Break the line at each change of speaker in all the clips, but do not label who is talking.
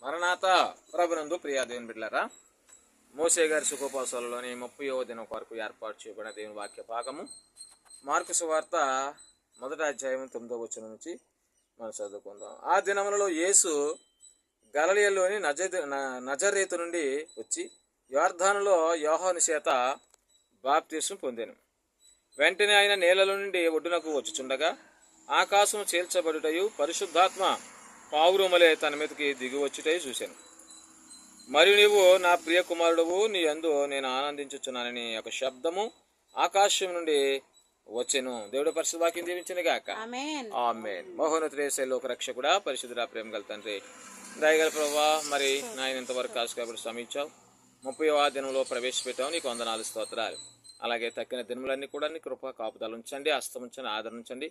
మరణాత ప్రభునందు ప్రియా దేవుని బిడ్డలారా, మోసే గారి సుఖోపవాసాలలోని 30వ దినం వరకు ఏర్పాటు చేయబడిన దేవుని వాక్య భాగము మార్కు సువార్త 1వ అధ్యాయం 9వ వచనం నుంచి మనం చదువుకుందాం. ఆ దినములలో యేసు గలిలయలోని నజరేతు నుండి వచ్చి యొర్దానులో యోహాను చేత బాప్తిస్మం పొందెను. వెంటనే ఆయన నేలలో నుండి ఒడ్డునకు వచ్చుచుండగా ఆకాశం చీల్చబడుటయు పరిశుద్ధాత్మ పావురములే తన మీదకి దిగి వచ్చుటయు చూశాను. మరియు నీవు నా ప్రియ కుమారుడువు, నీ యందు నేను ఆనందించుచున్నానని ఒక శబ్దము ఆకాశం నుండి వచ్చెను. దేవుడు పరిశుద్ధ వాక్యం దీవించిన గాక. ఆమేన్. మహోన్నతుడే లోక రక్షకుడా, పరిశుద్ధుడా, ప్రేమ గల తండ్రి, దయగల ప్రభువా, మరి నాయన ఇంతవరకు కాసు కాబట్టి శ్రమించావు. 30వ దినంలో ప్రవేశపెట్టావు, నీకు వందనాలు స్తోత్రాలు. అలాగే తక్కిన దినములన్నీ కూడా నీ కృప కాపుదలు ఉంచండి, హస్తముంచండి, ఆదరించండి.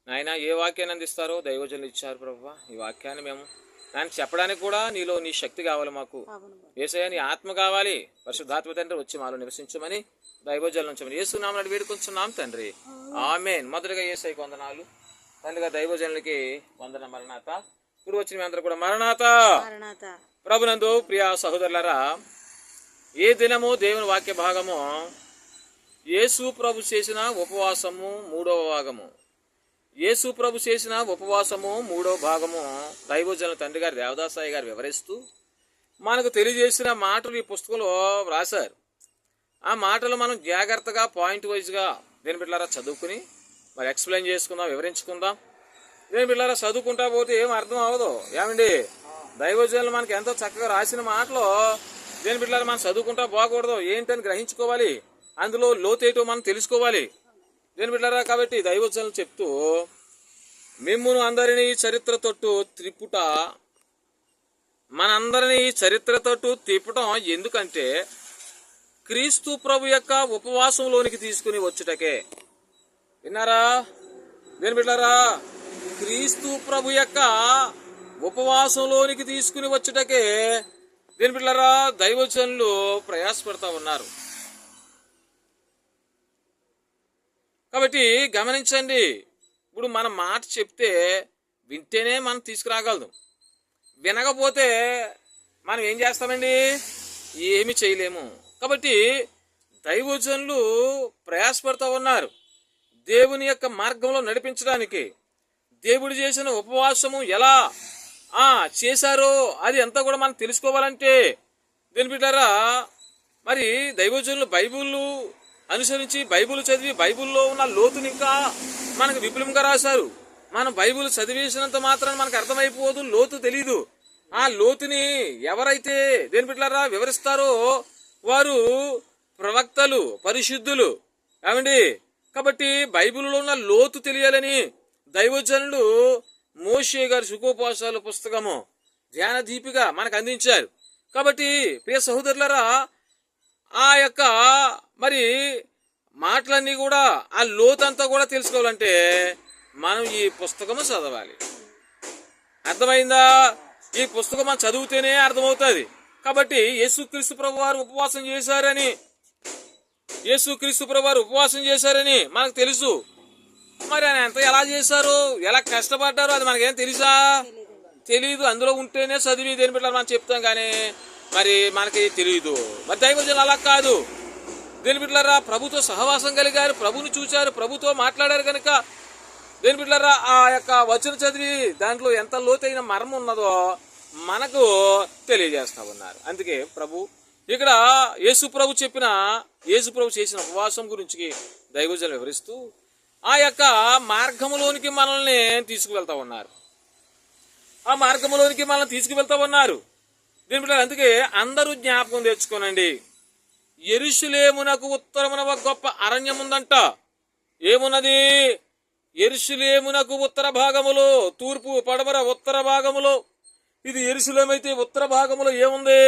నాయన ఏ వాక్యాన్ని అందిస్తారో దైవజనులు ఇచ్చారు ప్రభువా. ఈ వాక్యాన్ని మేము నాయన చెప్పడానికి కూడా నీలో నీ శక్తి కావాలి, మాకు యేసయ్య నీ ఆత్మ కావాలి. పరిశుద్ధాత్మ తండ్రి వచ్చి మాలో నివసించమని దైవజనులు ఉంచమని యేసునామమున వేడుకొంచున్నాం తండ్రి. ఆమేన్. మొదటగా యేసయ్యకు వందనాలు, తండ్రిగా దైవజనులకి వందన. మరణాత. ఇప్పుడు వచ్చిన మీ అందరూ కూడా మరణాత. ప్రభునందు ప్రియ సహోదరులారా, ఏ దినము దేవుని వాక్య భాగము యేసు ప్రభు చేసిన ఉపవాసము 3వ భాగము. యేసు ప్రభు చేసిన ఉపవాసము 3వ భాగము దైవజనుల తండ్రి గారు దేవదాసాయి గారు వివరిస్తూ మనకు తెలియజేసిన మాటలు ఈ పుస్తకంలో రాశారు. ఆ మాటలు మనం జాగ్రత్తగా పాయింట్ వైజ్గా దేని బిడ్డలారా చదువుకుని మరి ఎక్స్ప్లెయిన్ చేసుకుందాం, వివరించుకుందాం. దేని బిడ్డలారా చదువుకుంటా పోతే ఏం అర్థం అవ్వదు. ఏమండి, దైవజనులు మనకి ఎంతో చక్కగా రాసిన మాటలు దేని బిడ్డలారా మనం చదువుకుంటా పోకూడదు. ఏంటని గ్రహించుకోవాలి, అందులో లోతేటో మనం తెలుసుకోవాలి. దేని బిడ్డలారా, కాబట్టి దైవజనులు చెప్తూ మిమ్మును అందరినీ చరిత్ర తొట్టు త్రిపుట, మనందరినీ చరిత్ర తొట్టు తిప్పటం ఎందుకంటే క్రీస్తు ప్రభు యొక్క ఉపవాసంలోనికి తీసుకుని వచ్చుటకే. విన్నారా దేని బిడ్డలారా? క్రీస్తు ప్రభు యొక్క ఉపవాసంలోనికి తీసుకుని వచ్చుటకే దేని బిడ్డలారా దైవజనులు ప్రయాసపడతా ఉన్నారు. కాబట్టి గమనించండి, ఇప్పుడు మన మాట చెప్తే వింటేనే మనం తీసుకురాగలదు. వినకపోతే మనం ఏం చేస్తామండి? ఏమి చేయలేము. కాబట్టి దైవజనులు ప్రయాసపడుతూ ఉన్నారు దేవుని యొక్క మార్గంలో నడిపించడానికి. దేవుడు చేసిన ఉపవాసము ఎలా చేశారో అది అంతా కూడా మనం తెలుసుకోవాలంటే దేని బిడ్డారా, మరి దైవజనులు బైబిల్ అనుసరించి బైబిల్ చదివి బైబిల్లో ఉన్న లోతుని ఇంకా మనకు విపులంగా రాశారు. మనం బైబిల్ చదివేసినంత మాత్రం మనకు అర్థమైపోదు, లోతు తెలీదు. ఆ లోతుని ఎవరైతే దేని బిడ్డలారా వివరిస్తారో వారు ప్రవక్తలు, పరిశుద్ధులు. ఏమండి, కాబట్టి బైబిల్లో ఉన్న లోతు తెలియాలని దైవజనులు మోషే గారి సుఖోపవాసాల పుస్తకము ధ్యాన దీపిగా మనకు అందించారు. కాబట్టి ప్రియ సహోదరులారా, ఆ యొక్క మరి మాటలన్నీ కూడా ఆ లోతంతా కూడా తెలుసుకోవాలంటే మనం ఈ పుస్తకము చదవాలి. అర్థమైందా? ఈ పుస్తకం మనం చదివితేనే అర్థమవుతుంది. కాబట్టి యేసుక్రీస్తు ప్రభు వారు ఉపవాసం చేశారని మనకు తెలుసు. మరి ఆయన ఎంత ఎలా చేశారు, ఎలా కష్టపడ్డారో అది మనకేం తెలుసా? తెలీదు. అందులో ఉంటేనే చదివి దేని బిడ్డలు మనం చెప్తాం, కానీ మరి మనకి తెలియదు. మరి దైవజనులు అలా కాదు. దేని బిడ్డలారా ప్రభుతో సహవాసం కలిగారు, ప్రభుని చూశారు, ప్రభుతో మాట్లాడారు. కనుక దేని బిడ్డలారా ఆ యొక్క వచనం చదివి దాంట్లో ఎంత లోతైన మర్మం ఉన్నదో మనకు తెలియజేస్తా ఉన్నారు. అందుకే ప్రభు ఇక్కడ యేసు ప్రభు చేసిన ఉపవాసం గురించి దైవజనులు వివరిస్తూ ఆ యొక్క మార్గంలోనికి మనల్ని తీసుకువెళ్తా ఉన్నారు. ఆ మార్గంలోనికి మనల్ని తీసుకువెళ్తా ఉన్నారు దేని బిడ్డలారా. అందుకే అందరూ జ్ఞాపకం తెచ్చుకోనండి, యెరూషలేమునకు ఉత్తరమున ఒక గొప్ప అరణ్యం ఉందంట. ఏమున్నది? యెరూషలేమునకు ఉత్తర భాగములో, తూర్పు, పడమర, ఉత్తర భాగములో, ఇది యెరూషలేము అయితే ఉత్తర భాగములో ఏముంది?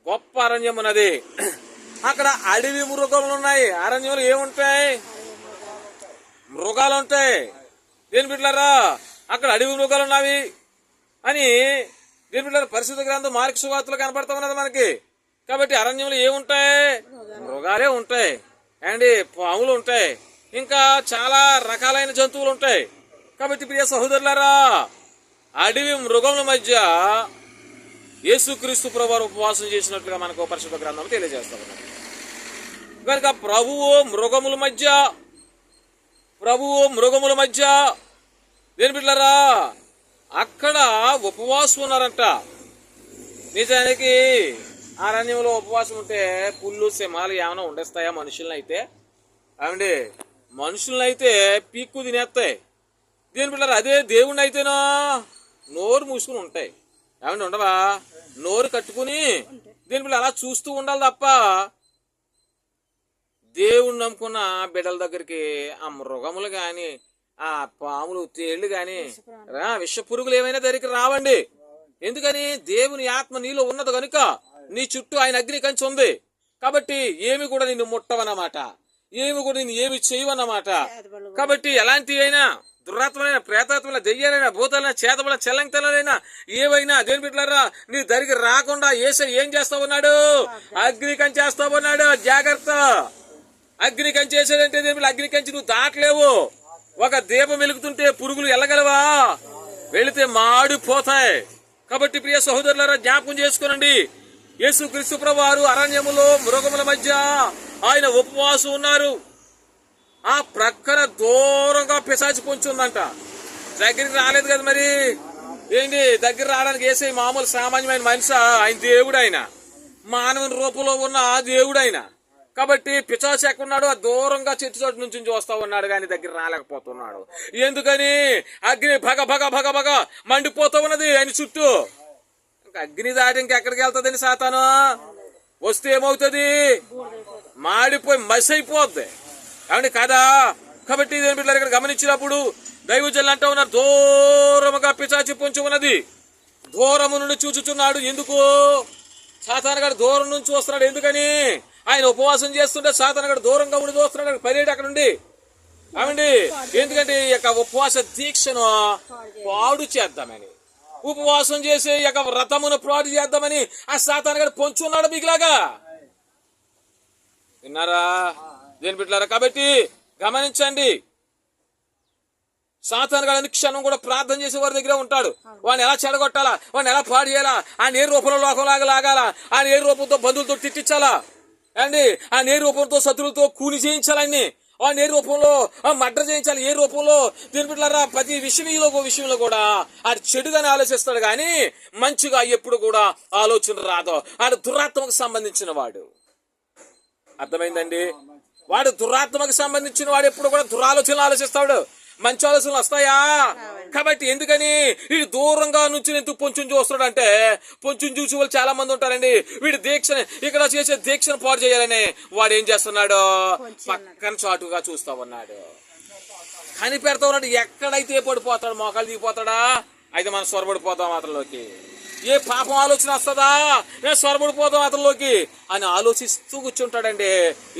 గొప్ప అరణ్యం ఉన్నది. అక్కడ అడవి మృగములు ఉన్నాయి. అరణ్యంలో ఏముంటాయి? మృగాలు ఉంటాయి. దేని బిడ్డలారా అక్కడ అడవి మృగాలు ఉన్నవి అని దేని బిడ్డలారా పరిశుద్ధ గ్రంథం మార్కు సువార్తలో కనపడతా ఉన్నది మనకి. కాబట్టి అరణ్యంలో ఏముంటాయి? మృగాలే ఉంటాయి అండి, పాములు ఉంటాయి, ఇంకా చాలా రకాలైన జంతువులు ఉంటాయి. కాబట్టి ప్రియ సహోదరులారా, అడవి మృగముల మధ్య యేసుక్రీస్తు ప్రభువారు ఉపవాసం చేసినట్లుగా మనకు పరిశుద్ధ గ్రంథం తెలియజేస్తా ఉన్నది. కనుక ప్రభువు మృగముల మధ్య దేని బిడ్డలారా అక్కడ ఉపవాసం ఉన్నారంట. నిజానికి అరణ్యంలో ఉపవాసం ఉంటే పుల్లు సింహాలు ఏమైనా ఉండేస్తాయా మనుషులనైతే? అవండి మనుషులనైతే పీక్కు తినేస్తాయి. దేని బిడ్డలారా అదే దేవుణ్ణి అయితేనా నోరు మూసుకుని ఉంటాయి. ఏమండి ఉండవా? నోరు కట్టుకుని దేని బిడ్డ అలా చూస్తూ ఉండాలి తప్ప దేవుణ్ణి నమ్ముకున్న బిడ్డల దగ్గరికి ఆ మృగములు కానీ ఆ పాములు తేళ్లు కానీ విష పురుగులు ఏమైనా దగ్గరికి రావండి. ఎందుకని? దేవుని ఆత్మ నీలో ఉన్నది కనుక నీ చుట్టూ ఆయన అగ్ని కంచి ఉంది కాబట్టి ఏమి కూడా నిన్ను ముట్టవన్నమాట, ఏమి కూడా నిన్ను ఏమి చేయవన్నమాట. కాబట్టి ఎలాంటి అయినా దురాత్మలైన ప్రేతాత్మల దెయ్యాలైనా భూతాలైనా చేతబల చెల్లంతలైనా ఏవైనా దేని బిడ్డలారా నీ దగ్గరికి రాకుండా యేసయ్య ఏం చేస్తా ఉన్నాడు? అగ్ని కంచి చేస్తా ఉన్నాడు. జాగ్రత్త. అగ్ని కంచి చేసాడంటే అగ్ని కంచి నువ్వు దాటలేవు. ఒక దీపం వెలుగుతుంటే పురుగులు వెళ్ళగలవా? వెళితే మాడిపోతాయి. కాబట్టి ప్రియ సహోదరులారా జ్ఞాపకం చేసుకోనండి, యేసుక్రీస్తు ప్రభువారు అరణ్యములో మృగముల మధ్య ఆయన ఉపవాసం ఉన్నారు. ఆ ప్రక్కన దూరంగా పిశాచి పొంచి ఉందంట. దగ్గరికి రాలేదు కదా మరి. ఏంటి దగ్గర రావడానికి యేసయ్య మామూలు సామాన్యమైన మనిషి? ఆయన దేవుడు. ఆయన మానవుని రూపంలో ఉన్న దేవుడు ఆయన. కాబట్టి పిశాచి ఎక్కడున్నాడు? ఆ దూరంగా చెట్టు చోటు నుంచి చూస్తా ఉన్నాడు కానీ దగ్గర రాలేకపోతున్నాడు. ఎందుకని? అగ్ని భగ భగ భగ భగ మండిపోతూ ఉన్నది ఆయన చుట్టూ. అగ్ని దాటి ఇంకెక్కడికి వెళ్తుందని సాతాను వస్తే ఏమవుతుంది? మాడిపోయి మసి అయిపోద్ది. ఏమండి కదా? కాబట్టి బిడ్డలు ఇక్కడ గమనించినప్పుడు దైవజనులు అంటూ ఉన్నారు దూరముగా పిశాచి పొంచి ఉన్నది, దూరము నుండి చూచుచున్నాడు. ఎందుకు? సాతాను గారు దూరం నుంచి చూస్తున్నాడు. ఎందుకని? ఆయన ఉపవాసం చేస్తుంటే సాతాను గారు దూరంగా ఉండి చూస్తున్నాడు. పర్యటన అక్కడ నుండి. ఏమండి ఎందుకంటే ఈ యొక్క ఉపవాస దీక్షను పాడు చేద్దామని, ఉపవాసం చేసే యొక్క వ్రతమును పాడు చేద్దామని ఆ సాతాను గారు పొంచి ఉన్నాడు మీకులాగా. విన్నారా దేని బిడ్డలారా? కాబట్టి గమనించండి, సాతాను గారు క్షణం కూడా ప్రార్థన చేసే వారి దగ్గర ఉంటాడు. వాడిని ఎలా చెడగొట్టాలా, వాడిని ఎలా పాడు చేయాలా, ఆయన ఏ రూపంలో లోకంలాగా లాగాలా, ఆయన ఏ రూపంతో బంధువులతో తిట్టించాలా, అండి ఆయన ఏ రూపంతో శత్రువులతో కూలి చేయించాలని, ఆయన ఏ రూపంలో మడ్ర చేయించాలి, ఏ రూపంలో దీని బిడ్డలారా ప్రతి విషయంలో కూడా ఆడు చెడుగానే ఆలోచిస్తాడు కానీ మంచిగా ఎప్పుడు కూడా ఆలోచన రాదు. ఆడు దురాత్మకు సంబంధించిన వాడు. అర్థమైందండి? వాడు దురాత్మకు సంబంధించిన వాడు ఎప్పుడు కూడా దురాలోచనలు ఆలోచిస్తాడు. మంచి ఆలోచనలు వస్తాయా? కాబట్టి ఎందుకని వీడు దూరంగా నుంచి ఎందుకు పొంచుని చూస్తున్నాడు అంటే, పొంచుని చూసి వాళ్ళు చాలా మంది ఉంటారండి. వీడు దీక్షని ఇక్కడ చేసే దీక్షను పాడు చేయాలని వాడు ఏం చేస్తున్నాడు? పక్కన చాటుగా చూస్తా ఉన్నాడు, కనిపెడతా ఉన్నాడు. ఎక్కడైతే పడిపోతాడు, మోకాలు దిగిపోతాడా, అయితే మనం స్వరపడిపోతాం అతనిలోకి. ఏ పాపం ఆలోచన వస్తుందా, నేను స్వరపడిపోతాం అతనిలోకి అని ఆలోచిస్తూ కూర్చుంటాడండి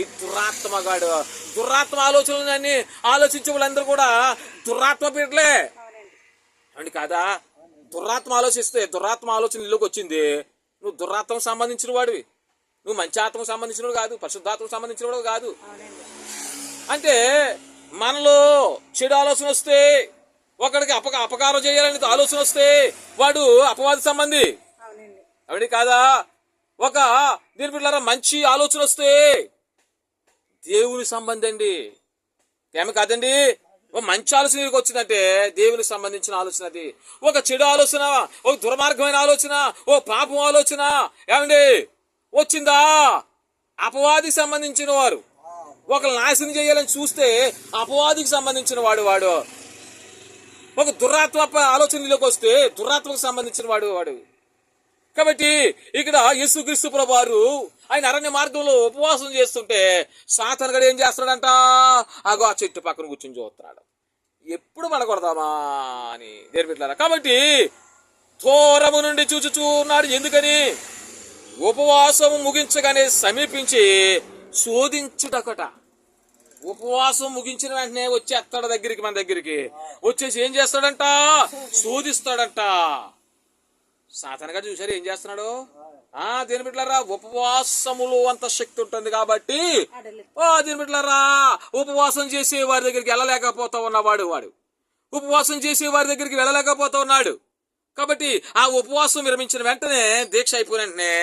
ఈ దురాత్మగాడు. దురాత్మ ఆలోచనలన్నీ ఆలోచించే వాళ్ళందరూ కూడా దురాత్మ బిడ్డలే అండి కాదా? దురాత్మ ఆలోచిస్తే దురాత్మ ఆలోచన ఇల్లుకి వచ్చింది, నువ్వు దురాత్మకు సంబంధించిన వాడివి. నువ్వు మంచి ఆత్మకు సంబంధించిన వాడు కాదు, పరిశుద్ధాత్మకు సంబంధించిన వాడు కాదు. అంటే మనలో చెడు ఆలోచన వస్తే, ఒకడికి అపకారం చేయాలని ఆలోచన వస్తే వాడు అపవాది సంబంధి అవునండి కాదా? ఒక దీని బిడ్డలారా మంచి ఆలోచన వస్తే దేవుని సంబంధి అండి, ఏమి కాదండి. ఒక మంచి ఆలోచన వచ్చిందంటే దేవునికి సంబంధించిన ఆలోచన అది. ఒక చెడు ఆలోచన, ఒక దుర్మార్గమైన ఆలోచన, ఓ పాపం ఆలోచన ఏమండి వచ్చిందా, అపవాదికి సంబంధించిన వారు. ఒకరు నాశనం చేయాలని చూస్తే అపవాదికి సంబంధించిన వాడు. ఒక దురాత్మ ఆలోచనలోకి వస్తే దురాత్మకు సంబంధించిన వాడు. కాబట్టి ఇక్కడ యేసుక్రీస్తు ప్రభువారు ఆయన అరణ్య మార్గంలో ఉపవాసం చేస్తుంటే సాతాను గడు ఏం చేస్తున్నాడంట? అగో ఆ చెట్టు పక్కన కూర్చొని చూస్తున్నాడు, ఎప్పుడు మనకొడదామా అని నేర్పిట్లారా. కాబట్టి దూరము నుండి చూచుచున్నాడు. ఎందుకని? ఉపవాసం ముగించగానే సమీపించి శోధించుటకట. ఉపవాసం ముగించిన వెంటనే వచ్చేస్తాడు దగ్గరికి, మన దగ్గరికి వచ్చేసి ఏం చేస్తాడంట? శోధిస్తాడంట. సాతాను గారు చూసారు ఏం చేస్తున్నాడు? దీని బిడ్డలారా ఉపవాసములో అంత శక్తి ఉంటుంది కాబట్టి దీని బిడ్డలారా ఉపవాసం చేసే వారి దగ్గరికి వెళ్ళలేకపోతా ఉన్నవాడు, ఉపవాసం చేసే వారి దగ్గరికి వెళ్ళలేకపోతా ఉన్నాడు. కాబట్టి ఆ ఉపవాసం విరమించిన వెంటనే దీక్ష అయిపోయిన వెంటనే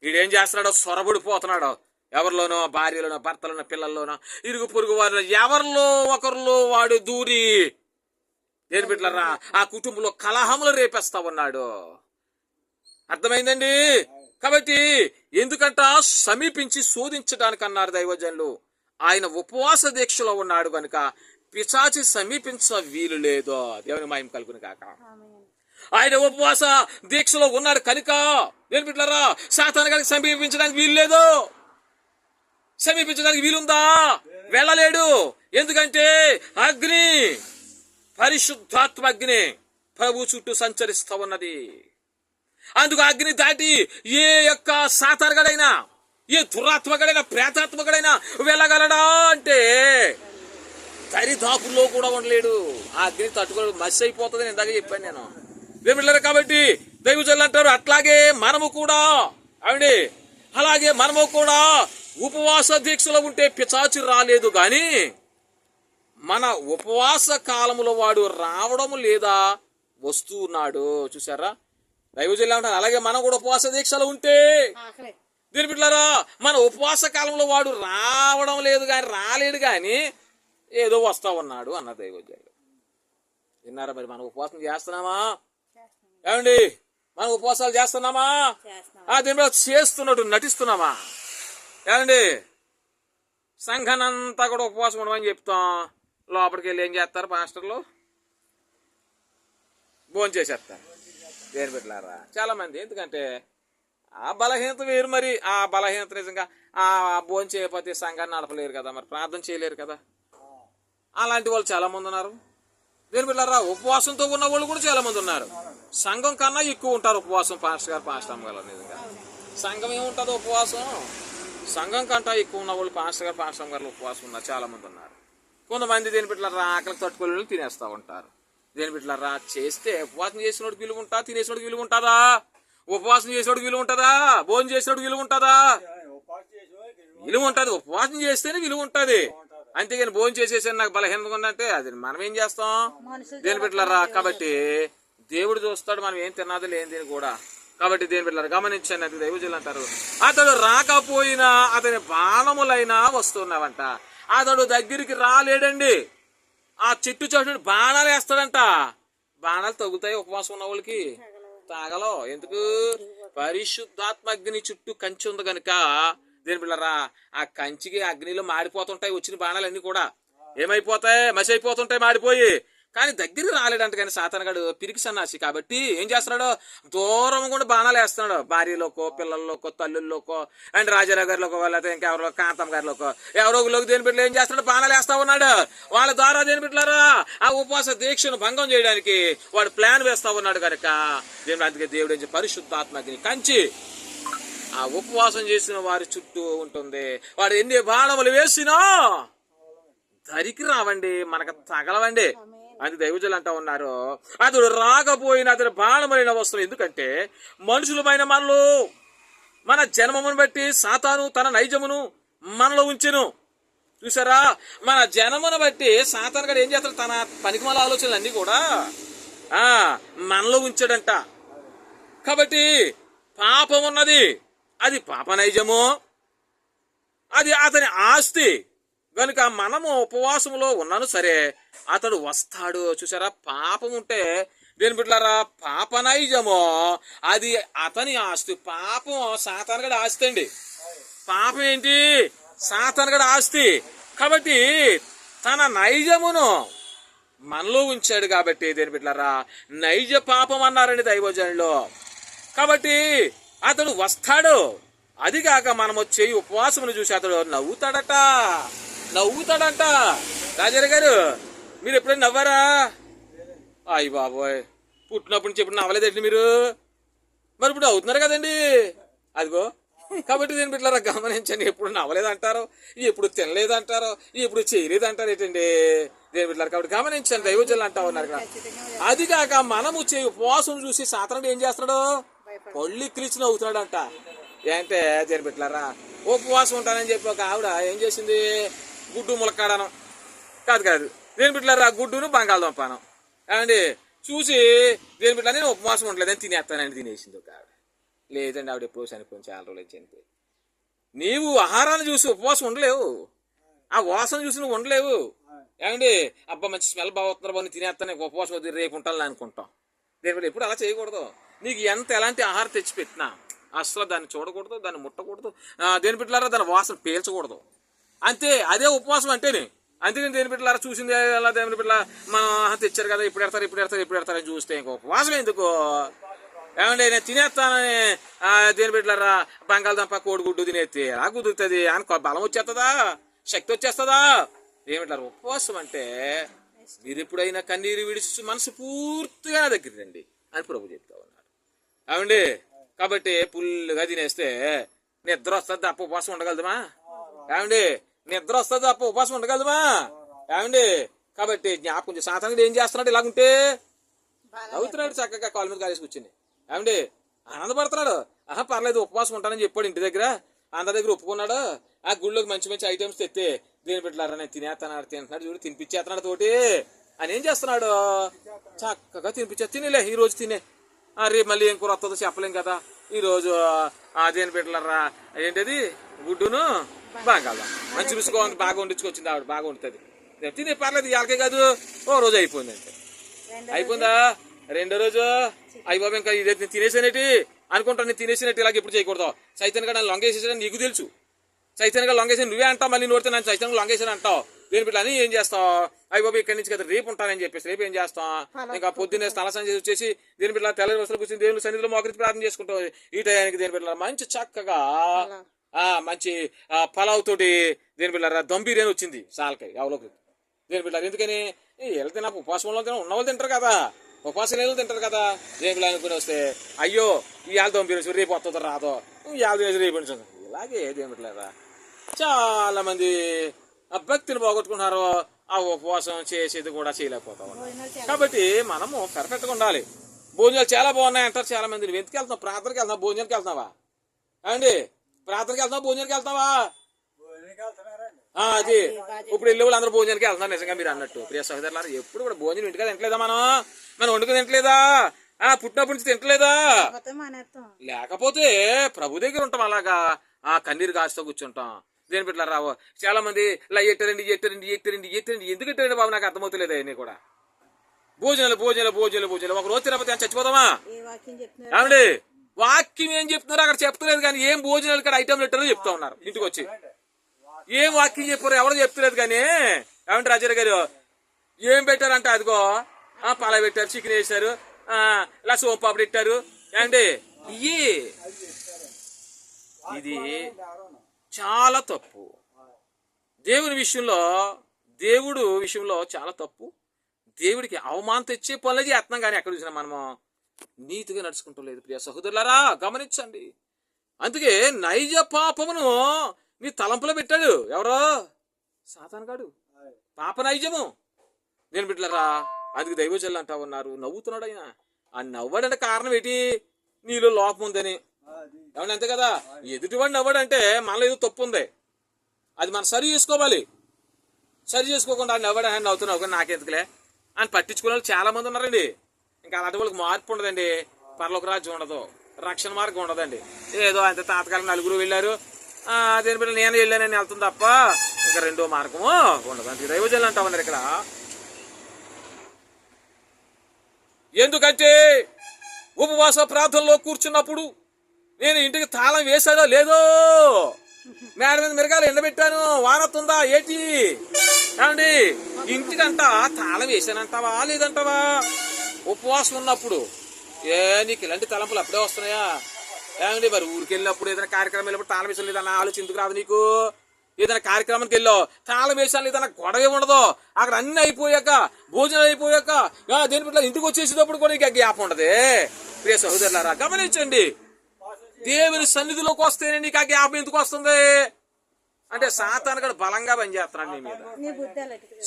వీడేం చేస్తున్నాడో సొరబడిపోతున్నాడు. ఎవరిలోనో, భార్యలోనో, భర్తలోనో, పిల్లల్లోనో, ఇరుగు పొరుగు వారిలో ఎవరిలో ఒకరిలో వాడు దూరి దేని బిడ్డలారా ఆ కుటుంబంలో కలహములు రేపేస్తా ఉన్నాడు. అర్థమైందండి? కాబట్టి ఎందుకంట సమీపించి శోధించడానికి అన్నారు దైవజనులు. ఆయన ఉపవాస దీక్షలో ఉన్నాడు కనుక పిశాచి సమీపించ వీలు లేదు. దేవుని మహిమ కలుగును గాక. ఆయన ఉపవాస దీక్షలో ఉన్నాడు కనుక దేని బిడ్డలారా సాతాను గారికి సమీపించడానికి వీలు లేదు. సమీపించడానికి వీలుందా? వెళ్ళలేడు. ఎందుకంటే అగ్ని, పరిశుద్ధాత్మ అగ్ని ప్రభు చుట్టూ సంచరిస్తూ ఉన్నది. అందుకు అగ్ని దాటి ఏ యొక్క సాతానుగడైనా, ఏ దురాత్మగడైనా, ప్రేతాత్మగడైనా వెళ్ళగలడా అంటే దరిదాపుల్లో కూడా ఉండలేడు. ఆ అగ్ని తట్టుకోవడం మసి అయిపోతుందని ఇందాక చెప్పాను నేను. దేవుళ్ళారు కాబట్టి దైవజనులు అంటారు అట్లాగే మనము కూడా అవండి, అలాగే మనము కూడా ఉపవాస దీక్షలో ఉంటే పిశాచి రాలేదు గాని మన ఉపవాస కాలములో వాడు రావడం లేదా వస్తున్నాడు. చూసారా దైవజనులు అంటారు అలాగే మనం కూడా ఉపవాస దీక్షలో ఉంటే దీని బిడ్డలారా మన ఉపవాస కాలంలో వాడు రావడం లేదు కానీ రాలేడు కానీ ఏదో వస్తా ఉన్నాడు అన్న దైవజనులు. విన్నారా? మరి మనం ఉపవాసం చేస్తున్నామా? ఏమండి మనం ఉపవాసాలు చేస్తున్నామా? దీని మీద చేస్తున్నట్టు నటిస్తున్నామా? ఏమండి సంఘానంతా కూడా ఉపవాసం ఉండమని చెప్తాం, లోపలికి వెళ్ళి ఏం చేస్తారు పాస్టర్లు? భోజనం చేసేస్తారు. దేని బిడ్డలారా చాలా మంది. ఎందుకంటే ఆ బలహీనత వేరు. మరి ఆ బలహీనత నిజంగా ఆ భోజనం చేయకపోతే సంఘాన్ని నడపలేరు కదా, మరి ప్రార్థన చేయలేరు కదా. అలాంటి వాళ్ళు చాలా మంది ఉన్నారు. దేని బిడ్డలారా ఉపవాసంతో ఉన్న వాళ్ళు కూడా చాలా మంది ఉన్నారు. సంఘం కన్నా ఎక్కువ ఉంటారు ఉపవాసం. పాస్టర్ గారు, పాస్టర్ అమ్మ గారు నిజంగా సంఘం ఏముంటుంది ఉపవాసం? సంఘం కంటా ఎక్కువ ఉన్న వాళ్ళు పాస్టర్ గారు, పాస్టర్ అమ్మ గారు ఉపవాసం ఉన్నారు, చాలా మంది ఉన్నారు. కొంతమంది దేని బిడ్డలారా ఆకలికి తట్టుకోలేని తినేస్తూ ఉంటారు. దేని బిడ్డలారా చేస్తే ఉపవాసం చేసినోడికి విలువ ఉంటా, తినేసినోడికి విలువ ఉంటుందా? ఉపవాసం చేసినోడికి విలువ ఉంటుందా? భోజనం చేసినోడికి విలువ ఉంటుందా? విలువ ఉంటుంది. ఉపవాసం చేస్తేనే విలువ ఉంటుంది. అంతేగాని భోజనం చేసేసి నాకు బలహీనంగా ఉందంటే అది మనం ఏం చేస్తాం? దేని బిడ్డలారా కాబట్టి దేవుడు చూస్తాడు మనం ఏం తిన్నది లేని కూడా. కాబట్టి దేని బిడ్డలారా గమనించండి. అది దైవజనులు అంటారు అతడు రాకపోయినా అతని బాణములైనా వస్తున్నావంట. అతడు దగ్గరికి రాలేడండి. ఆ చెట్టు చెట్టు బాణాలు వేస్తాడంట. బాణాలు తగులుతాయి ఉపవాసం ఉన్న వాళ్ళకి? తాగలో. ఎందుకు? పరిశుద్ధాత్మ అగ్ని చుట్టూ కంచి ఉంది కనుక దేని బిడ్డలారా ఆ కంచికి అగ్నిలో మాడిపోతుంటాయి. వచ్చిన బాణాలన్నీ కూడా ఏమైపోతాయి? మసి అయిపోతుంటాయి మాడిపోయి. కానీ దగ్గరికి రాలేడంట. కానీ సాతానుగాడు పిరికి సన్నాసి కాబట్టి ఏం చేస్తున్నాడు? దూరం కూడా బాణాలు వేస్తున్నాడు. భార్యలోకో, పిల్లల్లోకో, తల్లుల్లోకో, అండ్ రాజారావు గారిలోకో, లేకపోతే ఇంకెవరో కాంతమ్మ గారిలోకో ఎవరో దేని బిడ్డలు ఏం చేస్తున్నాడు? బాణాలు వేస్తా ఉన్నాడు. వాళ్ళ ద్వారా దేని బిడ్డలారా ఆ ఉపవాస దీక్షను భంగం చేయడానికి వాడు ప్లాన్ వేస్తా ఉన్నాడు కనుక అందుకే దేవుడు పరిశుద్ధాత్మకి కంచి ఆ ఉపవాసం చేసిన వారి చుట్టూ ఉంటుంది. వాడు ఎన్ని బాణములు వేసినా దరికి రావండి, మనకు తగలవండి. అని దైవజనులు అంటా ఉన్నారు అతడు రాకపోయినా అతడు బాణమైన వస్తువు. ఎందుకంటే మనుషులమైన మనలో మన జన్మమును బట్టి సాతాను తన నైజమును మనలో ఉంచెను. చూసారా? మన జన్మను బట్టి సాతాను గారు ఏం చేస్తాడు? తన పనికిమాల ఆలోచనలు అన్ని కూడా మనలో ఉంచాడంట. కాబట్టి పాపం ఉన్నది, అది పాప నైజము, అది అతని ఆస్తి కనుక మనము ఉపవాసంలో ఉన్నాను సరే అతడు వస్తాడు. చూసారా? పాపం ఉంటే దేని బిడ్డలారా పాప నైజము అది అతని ఆస్తి. పాపం సాతానుగడ ఆస్తి అండి. పాపం ఏంటి? సాతానుగడ ఆస్తి. కాబట్టి తన నైజమును మనలో ఉంచాడు కాబట్టి దేని బిడ్డలారా నైజ పాపం అన్నారండి దైవజనులు. కాబట్టి అతడు వస్తాడు. అది కాక మనం వచ్చే ఉపవాసమును చూసి అతడు నవ్వుతాడంట. రాజారావు గారు మీరు ఎప్పుడైనా నవ్వారా? అయ్యి బాబోయ్, పుట్టినప్పటి నుంచి ఎప్పుడు నవ్వలేదండి మీరు. మరి ఇప్పుడు అవుతున్నారు కదండి. అదిగో కాబట్టి నేను బిడ్డలారా గమనించండి. ఎప్పుడు నవ్వలేదంటారు, ఎప్పుడు తినలేదంటారు, ఎప్పుడు చేయలేదంటారు ఏంటండి దేని బిడ్డలారు. కాబట్టి గమనించండి దైవజనులు అంటా ఉన్నారు కదా. అది కాక మనము ఉపవాసం చూసి సాతానుడు ఏం చేస్తున్నాడు? పళ్ళు క్రీచి నవ్వుతున్నాడంట. ఏంటే దేని బిడ్డలారా ఉపవాసం ఉంటానని చెప్పి ఒక ఆవిడ ఏం చేసింది? గుడ్డు ములక్కాడనం కాదు దేని బిడ్డలారా గుడ్డును బంగాళదుంపానం. ఏమండి చూసి దేని బిడ్డ నేను ఉపవాసం ఉండలేదని తినేస్తానని తినేసింది ఒక ఆవిడ. లేదండి ఆవిడ ఎప్పుడో చనిపోయింది, చాలా రోజులు చనిపోయి. నీవు ఆహారాన్ని చూసి ఉపవాసం ఉండలేవు, ఆ వాసన చూసి నువ్వు ఉండలేవు. ఏమండి అబ్బా మంచి స్మెల్ బాగుతున్నారు బాగా తినేస్తాను ఉపవాసం వద్దు రేపు ఉంటాను అనుకుంటాం. దేని బిడ్డ ఎప్పుడు అలా చేయకూడదు. నీకు ఎలాంటి ఆహారం తెచ్చి పెట్టినా అసలు దాన్ని చూడకూడదు, దాన్ని ముట్టకూడదు, దేని బిడ్డలారా దాని వాసన పీల్చకూడదు. అంతే, అదే ఉపవాసం అంటేనే. అందుకని దేని బిడ్డలారా చూసింది అలా దేని బిడ్డల మనం తెచ్చారు కదా ఇప్పుడు ఎడతారని చూస్తే ఇంకో ఉపవాసం ఎందుకు? ఏమండి నేను తినేస్తానని దేని బిడ్డలారా బంగాళదుంప కోడిగుడ్డు తినేస్తే ఎలా కుదురుతుంది అని బలం వచ్చేస్తుందా, శక్తి వచ్చేస్తుందా? దేని బిడ్డలారా ఉపవాసం అంటే మీరు ఎప్పుడైనా కన్నీరు విడిచి మనసు పూర్తిగా నా దగ్గర రండి అని ప్రభు చెప్తా ఉన్నారు. ఏమండి కాబట్టి పుల్లుగా తినేస్తే నిద్ర వస్తుంది తప్ప ఉపవాసం ఉండగలదుమా? ఏమండి నిద్ర వస్తుంది తప్ప ఉపవాసం ఉండగలదుమా? ఏమండి కాబట్టి జ్ఞాపకం సాధారణంగా ఏం చేస్తున్నాడు ఇలాగుంటే అవుతున్నాడు చక్కగా కాలు మీద కాలేసి కూర్చుని. ఏమండి ఆనందపడుతున్నాడు. పర్లేదు ఉపవాసం ఉంటానని చెప్పాడు ఇంటి దగ్గర, అందరి దగ్గర ఒప్పుకున్నాడు. ఆ గుళ్ళోకి మంచి మంచి ఐటమ్స్ తెస్తే దేని పెట్టారా నేను తింటున్నాడు చూడు తినిపించేస్తున్నాడు తోటి అని ఏం చేస్తున్నాడు చక్కగా తినిలే ఈ రోజు తినే, రేపు మళ్ళీ ఏం కూర వస్తుందో చెప్పలేం కదా. ఈరోజు దేని పెట్టారా ఏంటది గుడ్డును బాగా మంచి రుచిగా ఉంది, బాగా వండించుకొచ్చింది ఆవిడ, బాగా వండుతుంది తినే పర్లేదు ఇవాళకే కాదు ఓ రోజు అయిపోయింది అంటే అయిపోయిందా. రెండో రోజు అయ్యబాబు ఇంకా ఇదే తినేసానేటి అనుకుంటాను, నేను తినేసినట్టు ఇలాగ ఎప్పుడు చేయకూడదు. చైతన్యగా నన్ను లొంగేసేసాడని నీకు తెలుసు, చైతన్యగా లొంగేసాను నువ్వే అంటావు, మళ్ళీ నోడితే నన్ను చైతన్యంగా లొంగేసాను అంటావు. దేని బిడ్డ అని ఏం చేస్తావు? అయ్యబాబు ఇక్కడి నుంచి కదా రేపు ఉంటానని చెప్పేసి రేపు ఏం చేస్తాం? ఇంకా పొద్దున్నే తలసం చేసి వచ్చేసి దేని బిడ్డ తెల్లని వస్తువులు కూర్చొని దేవుని సన్నిధిలో మోకరించి ప్రార్థన చేసుకుంటావు. ఈ టయానికి దేని బిడ్డ మంచి చక్కగా మంచి పలావ్ తోటి దేని బిడ్డ దమ్ బిర్యానీ వచ్చింది సాలకాయ ఎవలోకి దేని బిడ్డ. ఎందుకని వీళ్ళు తిన ఉపవాసంలో ఉన్న వాళ్ళు తింటారు కదా, ఉపవాసం నీళ్ళు తింటారు కదా. దేని బిడ్డ అనుకుని వస్తే అయ్యో ఇవాళ దమ్ బిర్యానీ రేపు వస్తుందో రాదో, ఇవాళ రేపు ఇలాగే దేని బిడ్డలారా చాలా మంది భక్తిని పోగొట్టుకున్నారు, ఆ ఉపవాసం చేసేది కూడా చేయలేకపోతా ఉన్నారు. కాబట్టి మనము పర్ఫెక్ట్గా ఉండాలి. భోజనాలు చాలా బాగున్నాయి అంటారు చాలా మంది. నువ్వు ఎందుకు వెళ్తున్నావు? ప్రార్థనకి వెళ్తున్నావు, భోజనానికి వెళ్తున్నావా? అండి ప్రార్థనకి వెళ్తున్నావా, భోజనానికి వెళ్తావా? అది ఇప్పుడు వెళ్ళే వాళ్ళు అందరూ భోజనానికి వెళ్తున్నారు. నిజంగా మీరు అన్నట్టు ప్రియ సహోదరులారా ఎప్పుడు కూడా భోజనం ఇంటిగా తింటలేదా? మనం వండుకుని తింటలేదా? పుట్టినప్పటి నుంచి తింటలేదా? లేకపోతే ప్రభు దగ్గర ఉంటాం అలాగా కన్నీరు కాస్తూ కూర్చుంటాం. దేని పెట్టారు రావు చాలా మంది ఇలా ఎట్టరండి ఎందుకు ఎట్టరండి బాబు నాకు అర్థమవుతలేదు. అవన్నీ కూడా భోజనాలు ఒక రోజు తినకపోతే చచ్చిపోతామా? ఏమండి వాక్యం ఏం చెప్తున్నారు అక్కడ చెప్తలేదు, కానీ ఏం భోజనాలు ఇక్కడ ఐటమ్ పెట్టారో చెప్తా ఉన్నారు. ఇంటికి వచ్చి ఏం వాక్యం చెప్పారు ఎవరో చెప్తలేదు. కానీ ఏమంటారు రాజారావు గారు ఏం పెట్టారంటే అదిగో పలా పెట్టారు, చికెన్ వేసారు, ఇలా సోంపాపడి పెట్టారు. ఏమండి ఇది చాలా తప్పు. దేవుడు విషయంలో చాలా తప్పు. దేవుడికి అవమానం తెచ్చే పనులు చేస్తున్నాం, కానీ ఎక్కడ చూసినా మనము నీతిగా నడుచుకుంటూ లేదు. ప్రియ సహోదరులారా గమనించండి. అందుకే నైజ పాపమును నీ తలంపులో పెట్టాడు ఎవరో సాతానుగాడు, పాప నైజము. నేను బిడ్డలారా అందుకు దైవజనులు అంటా ఉన్నారు నవ్వుతున్నాడు ఆయన. ఆ నవ్వాడంటే కారణం ఏంటి? నీలో లోపం ఉందని. ఏమన్నా అంతే కదా, ఎదుటివాడు నవ్వాడంటే మనలో ఏదో తప్పు ఉంది, అది మనం సరి చేసుకోవాలి. సరి చేసుకోకుండా నవ్వాడు నవ్వుతున్నావు నాకెందుకులే అని పట్టించుకునే వాళ్ళు చాలా మంది ఉన్నారండి. ఇంకా అలాంటి వాళ్ళకి మార్పు ఉండదండి, పరలోక రాజ్యం ఉండదు, రక్షణ మార్గం ఉండదండి. ఏదో అంతే తాతకాలం నలుగురు వెళ్ళారు, దేని బిడ్డ నేను వెళ్ళానని వెళ్తుంది తప్ప ఇంకా రెండో మార్గము ఉండదు. అంటే దైవజనులు అంటా ఉన్నారు ఇక్కడ. ఎందుకంటే ఉపవాస ప్రార్థనలో కూర్చున్నప్పుడు నేను ఇంటికి తాళం వేసాడో లేదో, మేడ మీద మిరగాలు ఎండబెట్టాను వానొస్తుందా ఏంటి ఏమండి ఇంటికంట తాళం వేసానంటావా లేదంటావా? ఉపవాసం ఉన్నప్పుడు నీకు ఇలాంటి తలంపులు అప్పుడే వస్తున్నాయా? ఏమండి మరి ఊరికి వెళ్ళినప్పుడు ఏదైనా కార్యక్రమం వెళ్ళినప్పుడు తాళం వేసాను లేదన్నా ఆలోచన ఎందుకు రాదు నీకు? ఏదైనా కార్యక్రమానికి వెళ్ళావు తాళం వేసాను లేదన్నా గొడవ ఉండదు. అక్కడ అన్ని అయిపోయాక భోజనం అయిపోయాక దేని పట్ల ఇంటికి వచ్చేసేటప్పుడు కూడా ఇంకా గ్యాప్ ఉండదు. ప్రియ సహోదరులారా గమనించండి, దేవుని సన్నిధిలోకి వస్తేనే నీకు ఆ గ్యాప్ ఎందుకు వస్తుంది అంటే సాతానుగాడు బలంగా పనిచేస్తున్నాడు నీ మీద.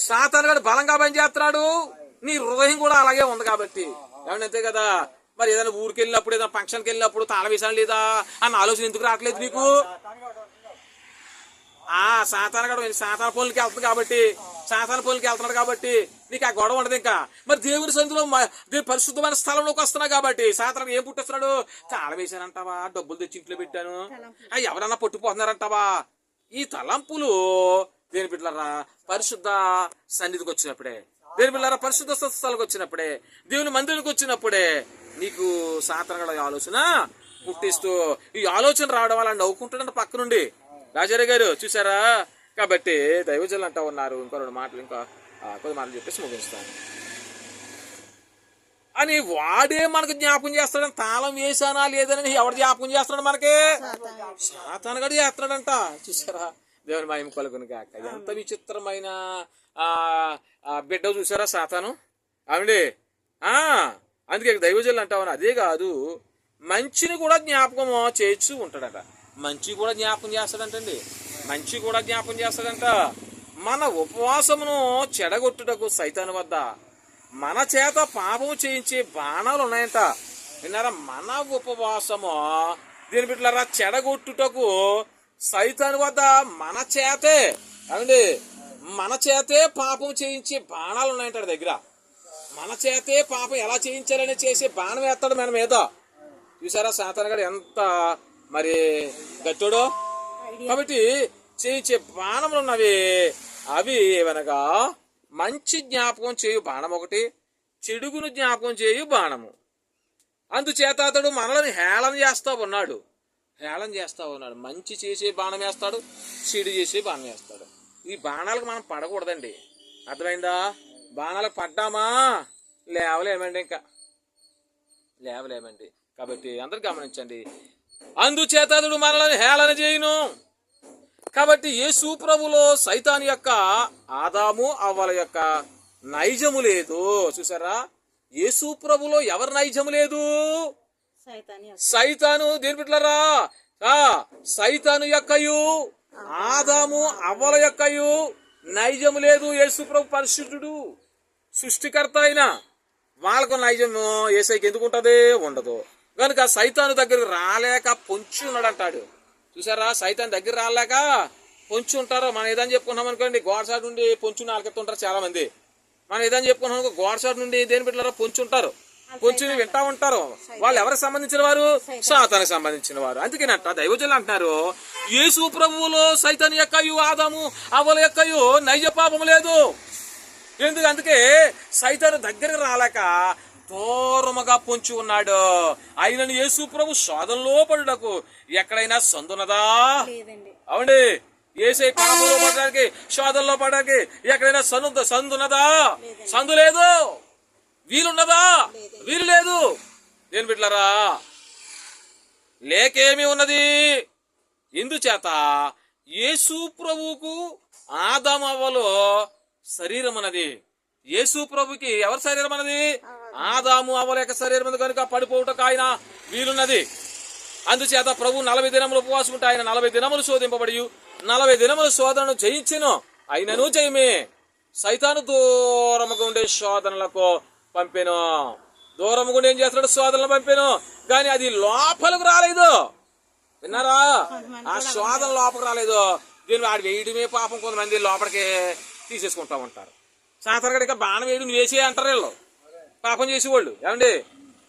సాతానుగాడు బలంగా పనిచేస్తున్నాడు, నీ హృదయం కూడా అలాగే ఉంది కాబట్టి. ఏమన్నా అంతే కదా. మరి ఏదైనా ఊరికి వెళ్ళినప్పుడు ఏదైనా ఫంక్షన్కి వెళ్ళినప్పుడు తాళం వేసాను లేదా అన్న ఆలోచన ఎందుకు రావట్లేదు నీకు? సాతానుగాడు సాతాన పనులకి వెళ్తుంది కాబట్టి, సాతాన పనులకి వెళ్తున్నాడు కాబట్టి నీకు ఆ గొడవ ఉండదు. ఇంకా మరి దేవుని సందులో దేవుని పరిశుద్ధమైన స్థలంలోకి వస్తున్నా కాబట్టి సాధారణంగా ఏం పుట్టిస్తున్నాడు? తాళం వేసానంటావా, డబ్బులు తెచ్చి ఇంట్లో పెట్టాను, ఎవరన్నా పట్టుకుపోతున్నారంటావా? ఈ తలంపులు దేని బిడ్డలారా పరిశుద్ధ సన్నిధికి వచ్చినప్పుడే, దేని బిడ్డలారా పరిశుద్ధ స్థలానికి వచ్చినప్పుడే, దేవుని మందిరానికి వచ్చినప్పుడే నీకు సాధారణంగా ఆలోచన పుట్టిస్తూ, ఈ ఆలోచన రావడం వల్ల నవ్వుకుంటాడంట పక్క నుండి రాజారావు గారు, చూసారా? కాబట్టి దైవజనులు అంటా ఉన్నారు, ఇంకో రెండు మాటలు, ఇంకా కొద్ది మాటలు చెప్పేసి ముగిస్తాను అని. వాడే మనకు జ్ఞాపకం చేస్తాడని, తాళం వేసానా లేదని ఎవరు జ్ఞాపకం చేస్తున్నాడు మనకి? సాతాను గడు చేస్తున్నాడంట. చూసారా? దేవుని మహిమ కలుగును గాక. ఎంత విచిత్రమైన బిడ్డ చూసారా సాతాను, అవునండి. అందుకే దైవజనులు అంటా ఉన్నారు, అదే కాదు మంచిని కూడా జ్ఞాపకం చేస్తూ ఉంటాడట. మంచి కూడా జ్ఞాపకం చేస్తాడంటండి, మంచి కూడా జ్ఞాపకం చేస్తాడంట. మన ఉపవాసమును చెడగొట్టుటకు సైతాను వద్ద మన చేత పాపము చేయించే బాణాలు ఉన్నాయంట. విన్నారా? మన ఉపవాసము దీని బిడ్డలారా చెడగొట్టుటకు సైతాను వద్ద మన చేతే, అవండి మన చేతే పాపం చేయించే బాణాలు ఉన్నాయంట దగ్గర. మన చేతే పాపం ఎలా చేయించాలని చేసే బాణం వేస్తాడు మన మీద. చూసారా సాతాను గారు ఎంత మరి గట్టుడో? కాబట్టి చేయించే బాణములు ఉన్నవి, అవి ఏవనగా మంచి జ్ఞాపకం చేయు బాణం ఒకటి, చెడుగును జ్ఞాపకం చేయు బాణము. అందుచేత అతడు మనల్ని హేళన చేస్తా ఉన్నాడు, హేళన చేస్తా ఉన్నాడు. మంచి చేసే బాణం వేస్తాడు, చెడు చేసే బాణం వేస్తాడు. ఈ బాణాలకు మనం పడకూడదండి, అర్థమైందా? బాణాలకు పడ్డామా లేవలేమండి, ఇంకా లేవలేమండి. కాబట్టి అందరు గమనించండి, అందుచేత అతడు మనల్ని హేళన చేయును. కాబట్టి యేసు ప్రభులో సైతాను యొక్క, ఆదాము అవ్వల యొక్క నైజము లేదు. చూసారా? యేసు ప్రభులో ఎవరి నైజము లేదు? సైతాను. దేని బిడ్డలారా? సైతాను యొక్కయు ఆదాము అవ్వల యొక్కయు నైజము లేదు. యేసు ప్రభు పరిశుద్ధుడు, సృష్టికర్త అయిన వాళ్ళకు నైజము యేసైకి ఎందుకు ఉంటది? ఉండదు. కనుక సైతాను దగ్గరికి రాలేక పొంచి ఉన్నాడు అంటాడు. చూసారా? సైతాన్ దగ్గర రాలేక పొంచి ఉంటారు. మనం ఏదని చెప్పుకున్నాం అనుకోండి, గోడసాటు నుండి పొంచు నాలుకెత్తుంటారు చాలా మంది. మనం ఏదని చెప్పుకున్నాం అనుకో, గోడసాటు నుండి దేని బిడ్డలారా పొంచి ఉంటారు, పొంచుని వింటా ఉంటారు. వాళ్ళు ఎవరికి సంబంధించిన వారు? సాతానికి సంబంధించిన వారు. అందుకేనట దైవజనులు అంటున్నారు, యేసు ప్రభువులో సైతాను యొక్కయు ఆదాము అవ్వల యొక్కయు నైజ పాపము లేదు. ఎందుకు? అందుకే సైతాను దగ్గరికి రాలేక దూరముగా పొంచి ఉన్నాడు. ఆయనను యేసు ప్రభు శోధనలో పడుటకు ఎక్కడైనా సందున్నదా? అవునండి. యేసై పాపంలో పడడానికి, శోధనలో పడడానికి ఎక్కడైనా సందున్నదా? సందు లేదు. వీలున్నదా? వీలు లేదు. దేని బిడ్డలారా? లేకేమి ఉన్నది. ఇందుచేత యేసు ప్రభువుకు ఆదాము అవ్వలో శరీరం అన్నది. యేసు ప్రభుకి ఎవరి శరీరం అన్నది? ఆదాము అవ్వల యొక్క శరీరం అన్నది. కనుక పడిపోవటకు ఆయన వీలున్నది. అందుచేత ప్రభు 40 దినములు ఉపవాసం ఉంటే ఆయన 40 దినములు శోధింపబడి 40 దినములు శోధనను జయించెను. అయినను జయమే. సైతాను దూరముగా ఉండే శోధనలకు పంపెను. దూరముగా ఉండి ఏం చేస్తున్నాడు? శోధనలు పంపాను. కానీ అది లోపలికి రాలేదు. విన్నారా? ఆ శోధన లోపలికి రాలేదు. దీన్ని వాడు వేయడమే పాపం. కొంతమంది లోపలికి తీసేసుకుంటా ఉంటారు. సాధారణంగా ఇంకా బాణం వేయడం వేసే అంటారు వీళ్ళు, పాపం చేసేవాళ్ళు. ఏమండి?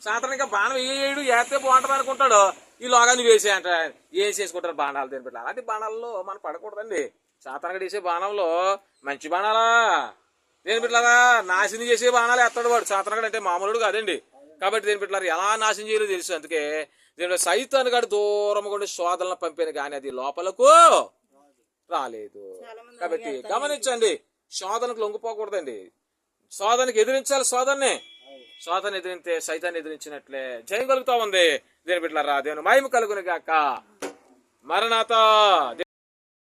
సాధారణంగా బాణం వేయడు వేస్తే బాగుంటుంది అనుకుంటాడు, ఈ లోగాన్ని వేసే అంటారు, వేసేసుకుంటారు బాణాలు. దేని బిడ్డ అలాంటి బాణాల్లో మనం పడకూడదండి. సాధారణంగా వేసే బాణంలో మంచి బాణాలా? దేని బిడ్డలారా? నాశనం చేసే బాణాలు ఎత్తాడు వాడు. సాధారణంగా అంటే మామూలుడు కాదండి. కాబట్టి దేని బిడ్డలారా ఎలా నాశనం చేయాలో తెలుసు. అందుకే దీని సైతాను గాడు దూరం కూడా శోధనలు పంపాను, కానీ అది లోపలకు రాలేదు. కాబట్టి గమనించండి, శోధనకు లొంగిపోకూడదండి. శోధనకి ఎదిరించాలి. శోధన ఎదిరితే సైతాన్ని ఎదిరించినట్లే జయం కలుగుతా ఉంది. దేని బిడ్డలారా? దేవుని మహిమ కలుగును గాక. మరణాత.